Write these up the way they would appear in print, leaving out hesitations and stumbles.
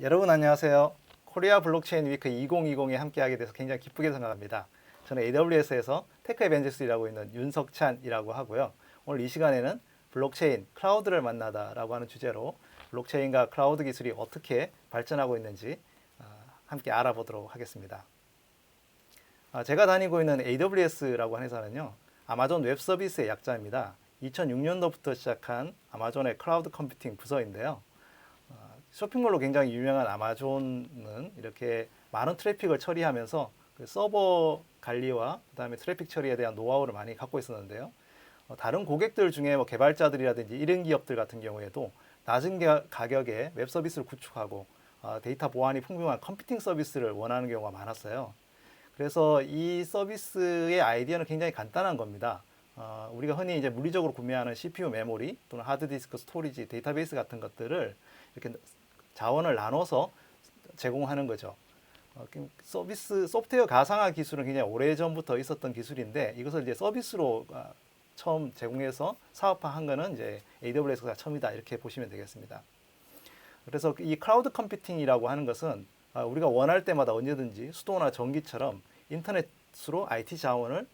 여러분 안녕하세요. 코리아 블록체인 위크 2020에 함께하게 돼서 굉장히 기쁘게 생각합니다. 저는 AWS에서 테크 에벤젤스를 일하고 있는 윤석찬이라고 하고요. 오늘 이 시간에는 블록체인, 클라우드를 만나다라고 하는 주제로 블록체인과 클라우드 기술이 어떻게 발전하고 있는지 함께 알아보도록 하겠습니다. 제가 다니고 있는 AWS라고 하는 회사는요, 아마존 웹 서비스의 약자입니다. 2006년도부터 시작한 아마존의 클라우드 컴퓨팅 부서인데요. 쇼핑몰로 굉장히 유명한 아마존은 이렇게 많은 트래픽을 처리하면서 그 서버 관리와 그다음에 트래픽 처리에 대한 노하우를 많이 갖고 있었는데요. 다른 고객들 중에 뭐 개발자들이라든지 이런 기업들 같은 경우에도 낮은 가격에 웹 서비스를 구축하고 데이터 보안이 풍부한 컴퓨팅 서비스를 원하는 경우가 많았어요. 그래서 이 서비스의 아이디어는 굉장히 간단한 겁니다. 우리가 흔히 이제 물리적으로 구매하는 CPU 메모리 또는 하드디스크 스토리지, 데이터베이스 같은 것들을 이렇게 자원을 나눠서 제공하는 거죠. 서비스 소프트웨어 가상화 기술은 굉장히 오래전부터 있었던 기술인데 이것을 이제 서비스로 처음 제공해서 사업화한 거는 이제 AWS가 처음이다 이렇게 보시면 되겠습니다. 그래서 이 클라우드 컴퓨팅이라고 하는 것은 우리가 원할 때마다 언제든지 수도나 전기처럼 인터넷으로 IT 자원을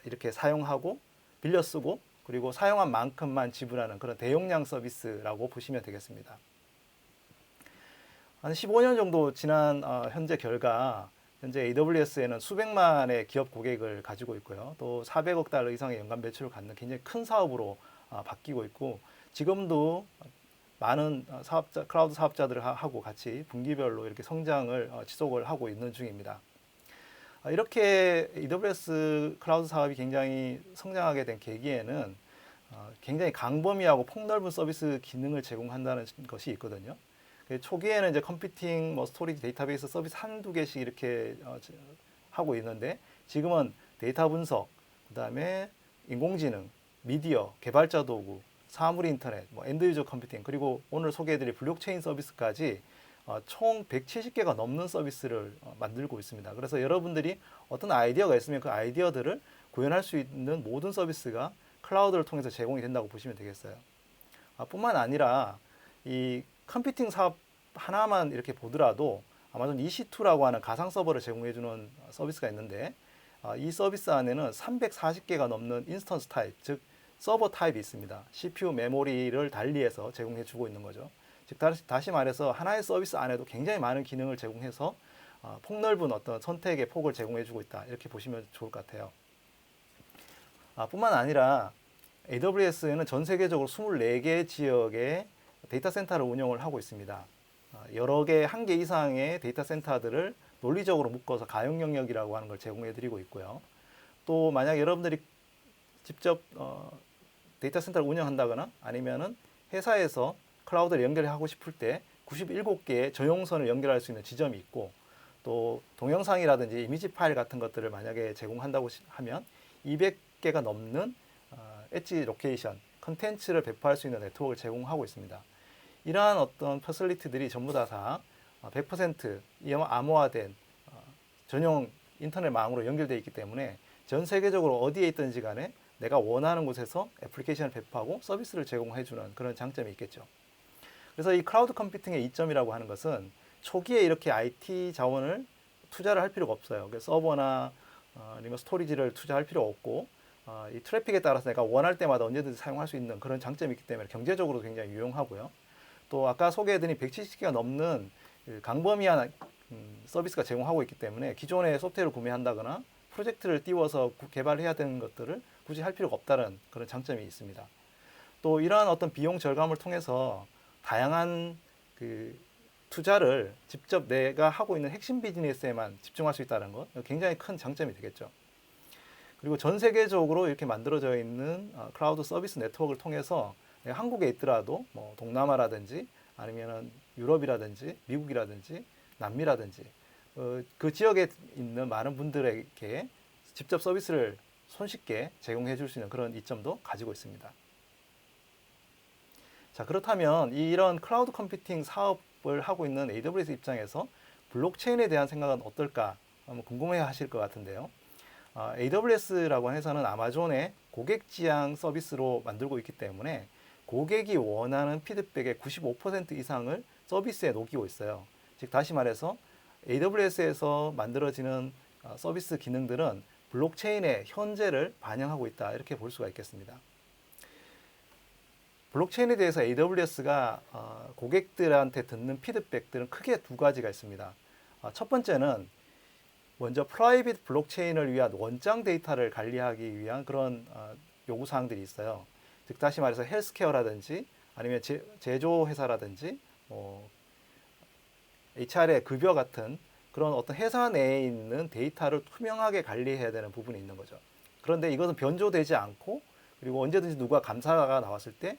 이렇게 사용하고 빌려 쓰고 그리고 사용한 만큼만 지불하는 그런 대용량 서비스라고 보시면 되겠습니다. 한 15년 정도 지난 현재 결과 현재 AWS에는 수백만의 기업 고객을 가지고 있고요. 또 400억 달러 이상의 연간 매출을 갖는 굉장히 큰 사업으로 바뀌고 있고 지금도 많은 사업자, 클라우드 사업자들하고 같이 분기별로 이렇게 성장을 지속을 하고 있는 중입니다. 이렇게 AWS 클라우드 사업이 굉장히 성장하게 된 계기에는 굉장히 강범위하고 폭넓은 서비스 기능을 제공한다는 것이 있거든요. 초기에는 이제 컴퓨팅, 뭐 스토리지, 데이터베이스 서비스 한두 개씩 이렇게 하고 있는데 지금은 데이터 분석, 그다음에 인공지능, 미디어, 개발자 도구, 사물 인터넷, 뭐 엔드 유저 컴퓨팅, 그리고 오늘 소개해드릴 블록체인 서비스까지 총 170개가 넘는 서비스를 만들고 있습니다. 그래서 여러분들이 어떤 아이디어가 있으면 그 아이디어들을 구현할 수 있는 모든 서비스가 클라우드를 통해서 제공이 된다고 보시면 되겠어요. 뿐만 아니라 이 컴퓨팅 사업 하나만 이렇게 보더라도 아마존 EC2라고 하는 가상 서버를 제공해주는 서비스가 있는데 이 서비스 안에는 340개가 넘는 인스턴스 타입, 즉 서버 타입이 있습니다. CPU 메모리를 달리해서 제공해주고 있는 거죠. 즉 다시 말해서 하나의 서비스 안에도 굉장히 많은 기능을 제공해서 폭넓은 어떤 선택의 폭을 제공해주고 있다 이렇게 보시면 좋을 것 같아요. 뿐만 아니라 AWS는 전 세계적으로 24개 지역에 데이터 센터를 운영을 하고 있습니다. 여러 개, 한 개 이상의 데이터 센터들을 논리적으로 묶어서 가용 영역이라고 하는 걸 제공해 드리고 있고요. 또 만약 여러분들이 직접 데이터 센터를 운영한다거나 아니면은 회사에서 클라우드를 연결하고 싶을 때 97개의 전용선을 연결할 수 있는 지점이 있고 또 동영상이라든지 이미지 파일 같은 것들을 만약에 제공한다고 하면 200개가 넘는 엣지 로케이션, 컨텐츠를 배포할 수 있는 네트워크를 제공하고 있습니다. 이러한 어떤 퍼슬리티들이 전부 다 100% 암호화된 전용 인터넷망으로 연결되어 있기 때문에 전 세계적으로 어디에 있든지 간에 내가 원하는 곳에서 애플리케이션을 배포하고 서비스를 제공해주는 그런 장점이 있겠죠. 그래서 이 클라우드 컴퓨팅의 이점이라고 하는 것은 초기에 이렇게 IT 자원을 투자를 할 필요가 없어요. 서버나 아니면 스토리지를 투자할 필요 없고 이 트래픽에 따라서 내가 원할 때마다 언제든지 사용할 수 있는 그런 장점이 있기 때문에 경제적으로 굉장히 유용하고요. 또 아까 소개해드린 170개가 넘는 강범위한 서비스가 제공하고 있기 때문에 기존의 소프트웨어를 구매한다거나 프로젝트를 띄워서 개발해야 되는 것들을 굳이 할 필요가 없다는 그런 장점이 있습니다. 또 이러한 어떤 비용 절감을 통해서 다양한 그 투자를 직접 내가 하고 있는 핵심 비즈니스에만 집중할 수 있다는 것 굉장히 큰 장점이 되겠죠. 그리고 전 세계적으로 이렇게 만들어져 있는 클라우드 서비스 네트워크를 통해서 한국에 있더라도 뭐 동남아라든지 아니면은 유럽이라든지 미국이라든지 남미라든지 그 지역에 있는 많은 분들에게 직접 서비스를 손쉽게 제공해 줄 수 있는 그런 이점도 가지고 있습니다. 자, 그렇다면 이런 클라우드 컴퓨팅 사업을 하고 있는 AWS 입장에서 블록체인에 대한 생각은 어떨까 한번 궁금해 하실 것 같은데요. AWS라고 하는 회사는 아마존의 고객 지향 서비스로 만들고 있기 때문에 고객이 원하는 피드백의 95% 이상을 서비스에 녹이고 있어요. 즉 다시 말해서 AWS에서 만들어지는 서비스 기능들은 블록체인의 현재를 반영하고 있다 이렇게 볼 수가 있겠습니다. 블록체인에 대해서 AWS가 고객들한테 듣는 피드백들은 크게 두 가지가 있습니다. 첫 번째는 먼저 프라이빗 블록체인을 위한 원장 데이터를 관리하기 위한 그런 요구사항들이 있어요. 즉 다시 말해서 헬스케어라든지 아니면 제조회사라든지 HR의 급여 같은 그런 어떤 회사 내에 있는 데이터를 투명하게 관리해야 되는 부분이 있는 거죠. 그런데 이것은 변조되지 않고 그리고 언제든지 누가 감사가 나왔을 때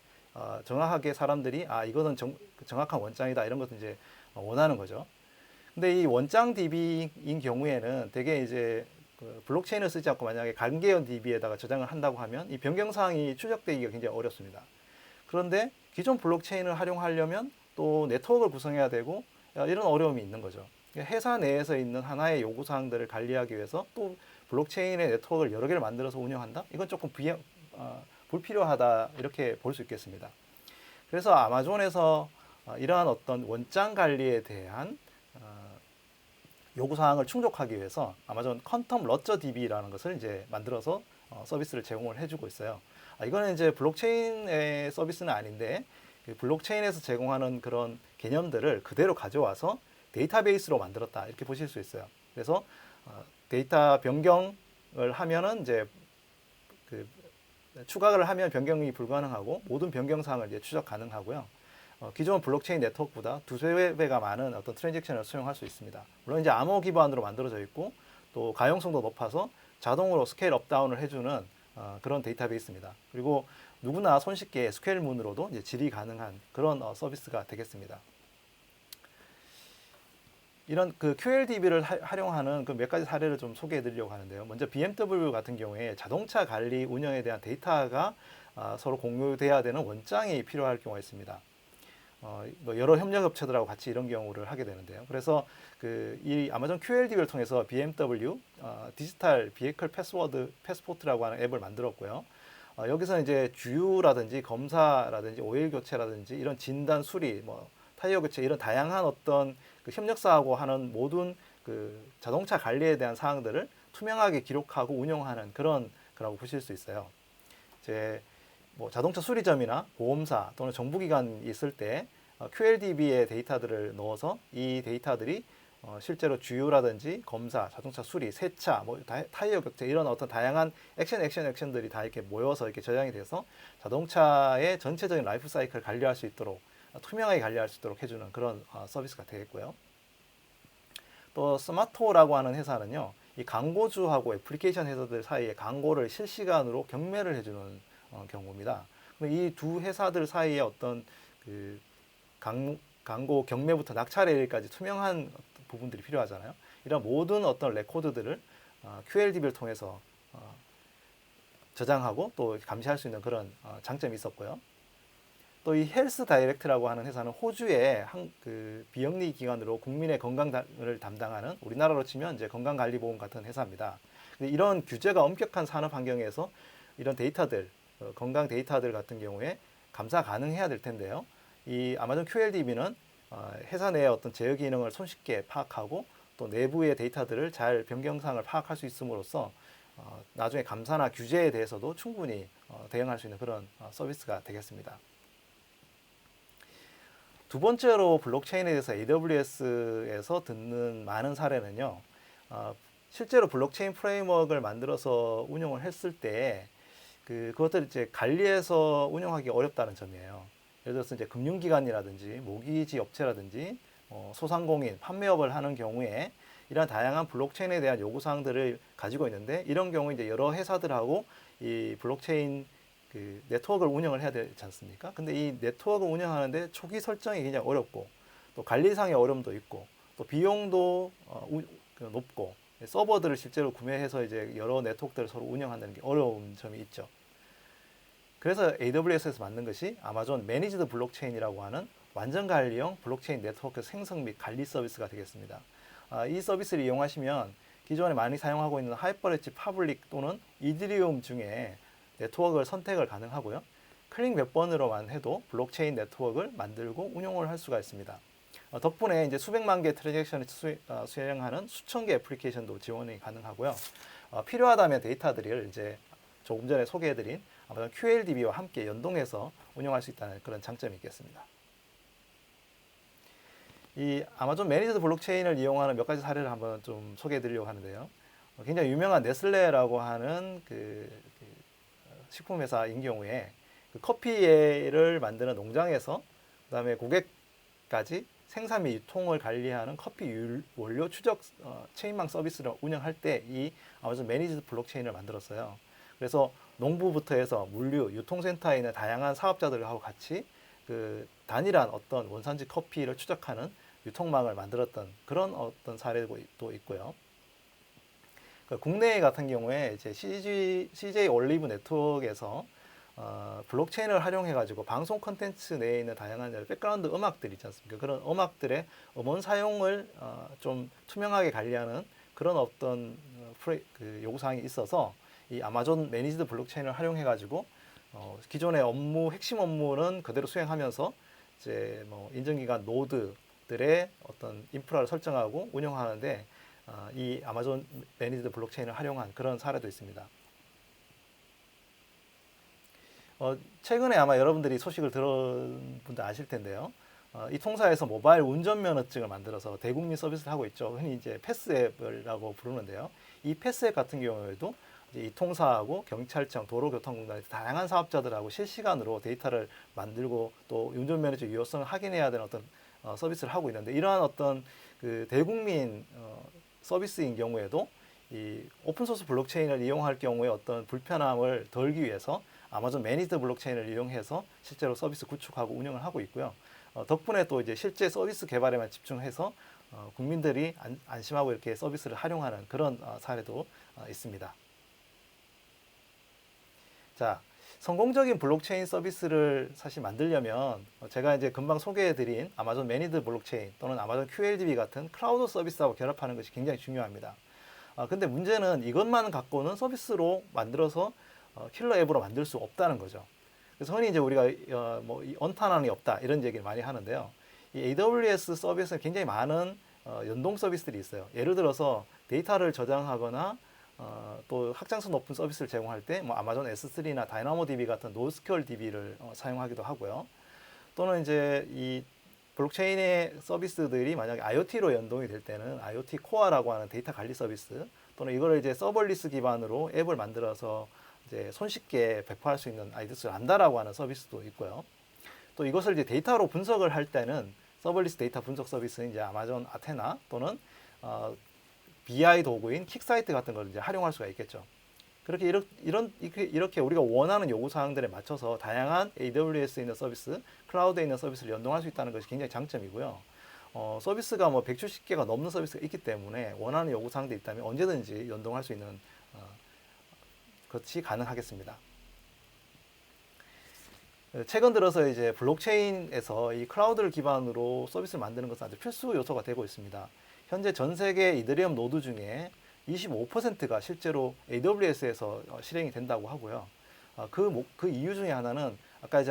정확하게 사람들이 이거는 정확한 원장이다 이런 것을 이제 원하는 거죠. 근데 이 원장 DB인 경우에는 대개 이제 그 블록체인을 쓰지 않고 만약에 관계형 DB에다가 저장을 한다고 하면 이 변경사항이 추적되기가 굉장히 어렵습니다. 그런데 기존 블록체인을 활용하려면 또 네트워크를 구성해야 되고 이런 어려움이 있는 거죠. 회사 내에서 있는 하나의 요구사항들을 관리하기 위해서 또 블록체인의 네트워크를 여러 개를 만들어서 운영한다? 이건 조금 불필요하다 이렇게 볼 수 있겠습니다. 그래서 아마존에서 이러한 어떤 원장 관리에 대한 요구사항을 충족하기 위해서 아마존 퀀텀 러저 DB라는 것을 이제 만들어서 서비스를 제공을 해주고 있어요. 이거는 이제 블록체인의 서비스는 아닌데 블록체인에서 제공하는 그런 개념들을 그대로 가져와서 데이터베이스로 만들었다 이렇게 보실 수 있어요. 그래서 데이터 변경을 하면은 이제 그 추가를 하면 변경이 불가능하고 모든 변경 사항을 이제 추적 가능하고요. 기존 블록체인 네트워크보다 두세 배가 많은 어떤 트랜잭션을 수용할 수 있습니다. 물론 이제 암호 기반으로 만들어져 있고 또 가용성도 높아서 자동으로 스케일 업 다운을 해주는 그런 데이터베이스입니다. 그리고 누구나 손쉽게 SQL문으로도 이제 질이 가능한 그런 서비스가 되겠습니다. 이런 그 QLDB를 활용하는 그 몇 가지 사례를 좀 소개해 드리려고 하는데요. 먼저 BMW 같은 경우에 자동차 관리 운영에 대한 데이터가 서로 공유돼야 되는 원장이 필요할 경우가 있습니다. 뭐 여러 협력업체들하고 같이 이런 경우를 하게 되는데요. 그래서 이 아마존 QLDB를 통해서 BMW 디지털 비에이클 패스포트라고 하는 앱을 만들었고요. 여기서 이제 주유라든지 검사라든지 오일 교체라든지 이런 진단 수리, 뭐 타이어 교체 이런 다양한 어떤 그 협력사하고 하는 모든 그 자동차 관리에 대한 사항들을 투명하게 기록하고 운영하는 그런 거라고 보실 수 있어요. 이제 뭐 자동차 수리점이나 보험사 또는 정부기관이 있을 때 QLDB의 데이터들을 넣어서 이 데이터들이 실제로 주유라든지 검사, 자동차 수리, 세차, 뭐 타이어 교체 이런 어떤 다양한 액션들이 다 이렇게 모여서 이렇게 저장이 돼서 자동차의 전체적인 라이프 사이클을 관리할 수 있도록 투명하게 관리할 수 있도록 해주는 그런 서비스가 되겠고요. 또 스마토라고 하는 회사는요, 이 광고주하고 애플리케이션 회사들 사이에 광고를 실시간으로 경매를 해주는 경우입니다. 이 두 회사들 사이에 어떤 그 광고 경매부터 낙찰일까지 투명한 부분들이 필요하잖아요. 이런 모든 어떤 레코드들을 QLDB를 통해서 저장하고 또 감시할 수 있는 그런 장점이 있었고요. 또 이 헬스 다이렉트라고 하는 회사는 호주의 그 비영리 기관으로 국민의 건강을 담당하는 우리나라로 치면 이제 건강관리보험 같은 회사입니다. 이런 규제가 엄격한 산업 환경에서 이런 데이터들, 건강 데이터들 같은 경우에 감사 가능해야 될 텐데요. 이 아마존 QLDB는 회사 내의 어떤 제어 기능을 손쉽게 파악하고 또 내부의 데이터들을 잘 변경사항을 파악할 수 있음으로써 나중에 감사나 규제에 대해서도 충분히 대응할 수 있는 그런 서비스가 되겠습니다. 두 번째로 블록체인에 대해서 AWS에서 듣는 많은 사례는요. 실제로 블록체인 프레임워크를 만들어서 운영을 했을 때 그것들을 이제 관리해서 운영하기 어렵다는 점이에요. 예를 들어서 이제 금융기관이라든지 모기지 업체라든지 소상공인, 판매업을 하는 경우에 이런 다양한 블록체인에 대한 요구사항들을 가지고 있는데 이런 경우 이제 여러 회사들하고 이 블록체인 그 네트워크를 운영을 해야 되지 않습니까? 근데 이 네트워크 운영하는데 초기 설정이 굉장히 어렵고 또 관리상의 어려움도 있고 또 비용도 높고 서버들을 실제로 구매해서 이제 여러 네트워크들을 서로 운영한다는 게 어려운 점이 있죠. 그래서 AWS에서 만든 것이 아마존 매니지드 블록체인이라고 하는 완전 관리형 블록체인 네트워크 생성 및 관리 서비스가 되겠습니다. 이 서비스를 이용하시면 기존에 많이 사용하고 있는 하이퍼레지 파블릭 또는 이더리움 중에 네트워크를 선택을 가능하고요. 클릭 몇 번으로만 해도 블록체인 네트워크를 만들고 운용을 할 수가 있습니다. 덕분에 이제 수백만 개 트랜잭션을 수행하는 수천 개 애플리케이션도 지원이 가능하고요. 필요하다면 데이터들을 이제 조금 전에 소개해드린 아마존 QLDB와 함께 연동해서 운영할 수 있다는 그런 장점이 있겠습니다. 이 아마존 매니지드 블록체인을 이용하는 몇 가지 사례를 한번 좀 소개해드리려고 하는데요. 굉장히 유명한 네슬레라고 하는 식품회사인 경우에 그 커피를 만드는 농장에서 그다음에 고객까지 생산 및 유통을 관리하는 커피 원료 추적 체인망 서비스를 운영할 때 이 아마존 매니지드 블록체인을 만들었어요. 그래서 농부부터 해서 물류, 유통센터에 있는 다양한 사업자들하고 같이 그 단일한 어떤 원산지 커피를 추적하는 유통망을 만들었던 그런 어떤 사례도 있고요. 국내 같은 경우에 이제 CJ 올리브 네트워크에서 블록체인을 활용해가지고 방송 콘텐츠 내에 있는 다양한 백그라운드 음악들 있지 않습니까? 그런 음악들의 음원 사용을 좀 투명하게 관리하는 그런 어떤 요구사항이 있어서 이 아마존 매니지드 블록체인을 활용해가지고 기존의 핵심 업무는 그대로 수행하면서 이제 뭐 인증기관 노드들의 어떤 인프라를 설정하고 운영하는데 이 아마존 매니지드 블록체인을 활용한 그런 사례도 있습니다. 최근에 아마 여러분들이 소식을 들은 분들 아실 텐데요. 이 통사에서 모바일 운전면허증을 만들어서 대국민 서비스를 하고 있죠. 흔히 이제 패스앱이라고 부르는데요. 이 패스앱 같은 경우에도 이제 이 통사하고 경찰청, 도로교통공단 다양한 사업자들하고 실시간으로 데이터를 만들고 또 운전면허증 유효성을 확인해야 되는 어떤 서비스를 하고 있는데 이러한 어떤 그 대국민 서비스인 경우에도 이 오픈소스 블록체인을 이용할 경우에 어떤 불편함을 덜기 위해서 아마존 매니지드 블록체인을 이용해서 실제로 서비스 구축하고 운영을 하고 있고요. 덕분에 또 이제 실제 서비스 개발에만 집중해서 국민들이 안심하고 이렇게 서비스를 활용하는 그런 사례도 있습니다. 자, 성공적인 블록체인 서비스를 사실 만들려면 제가 이제 금방 소개해드린 아마존 매니드 블록체인 또는 아마존 QLDB 같은 클라우드 서비스하고 결합하는 것이 굉장히 중요합니다. 근데 문제는 이것만 갖고는 서비스로 만들어서 킬러 앱으로 만들 수 없다는 거죠. 그래서 흔히 이제 우리가 뭐 언탄환이 없다 이런 얘기를 많이 하는데요. 이 AWS 서비스는 굉장히 많은 연동 서비스들이 있어요. 예를 들어서 데이터를 저장하거나 또 확장성 높은 서비스를 제공할 때 뭐 아마존 S3나 다이나모DB 같은 노스큐얼 DB를 사용하기도 하고요. 또는 이제 이 블록체인의 서비스들이 만약에 IoT로 연동이 될 때는 IoT 코어라고 하는 데이터 관리 서비스 또는 이거를 이제 서버리스 기반으로 앱을 만들어서 이제 손쉽게 배포할 수 있는 아이디스 란다라고 하는 서비스도 있고요. 또 이것을 이제 데이터로 분석을 할 때는 서버리스 데이터 분석 서비스는 이제 아마존 아테나 또는 BI 도구인 킥사이트 같은 걸 이제 활용할 수가 있겠죠. 그렇게 이렇게 우리가 원하는 요구 사항들에 맞춰서 다양한 AWS에 있는 서비스, 클라우드에 있는 서비스를 연동할 수 있다는 것이 굉장히 장점이고요. 서비스가 뭐 170개가 넘는 서비스가 있기 때문에 원하는 요구 사항들이 있다면 언제든지 연동할 수 있는 것이 가능하겠습니다. 최근 들어서 이제 블록체인에서 이 클라우드를 기반으로 서비스를 만드는 것은 아주 필수 요소가 되고 있습니다. 현재 전 세계 이더리움 노드 중에 25%가 실제로 AWS에서 실행이 된다고 하고요. 그 이유 중에 하나는 아까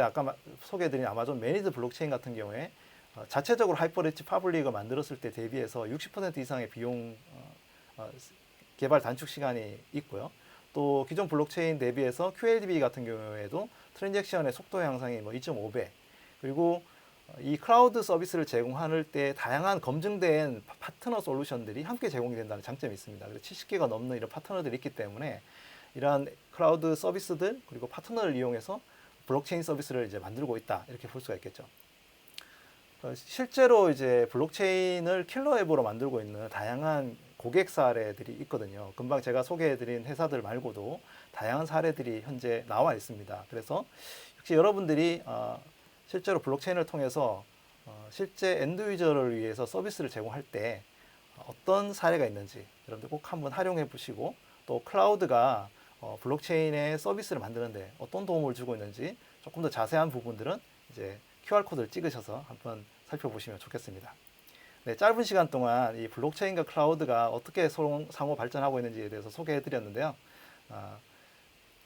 소개해드린 아마존 매니드 블록체인 같은 경우에 자체적으로 하이퍼레치 파블릭을 만들었을 때 대비해서 60% 이상의 비용 개발 단축 시간이 있고요. 또 기존 블록체인 대비해서 QLDB 같은 경우에도 트랜잭션의 속도 향상이 뭐 2.5배 그리고 이 클라우드 서비스를 제공할 때 다양한 검증된 파트너 솔루션들이 함께 제공이 된다는 장점이 있습니다. 그래서 70개가 넘는 이런 파트너들이 있기 때문에 이러한 클라우드 서비스들 그리고 파트너를 이용해서 블록체인 서비스를 이제 만들고 있다 이렇게 볼 수가 있겠죠. 실제로 이제 블록체인을 킬러 앱으로 만들고 있는 다양한 고객 사례들이 있거든요. 금방 제가 소개해드린 회사들 말고도 다양한 사례들이 현재 나와 있습니다. 그래서 역시 여러분들이 실제로 블록체인을 통해서 실제 엔드 유저를 위해서 서비스를 제공할 때 어떤 사례가 있는지 여러분들 꼭 한번 활용해 보시고 또 클라우드가 블록체인의 서비스를 만드는데 어떤 도움을 주고 있는지 조금 더 자세한 부분들은 이제 QR코드를 찍으셔서 한번 살펴보시면 좋겠습니다. 네, 짧은 시간 동안 이 블록체인과 클라우드가 어떻게 상호 발전하고 있는지에 대해서 소개해 드렸는데요.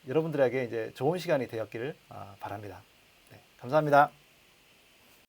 여러분들에게 이제 좋은 시간이 되었기를 바랍니다. 네, 감사합니다.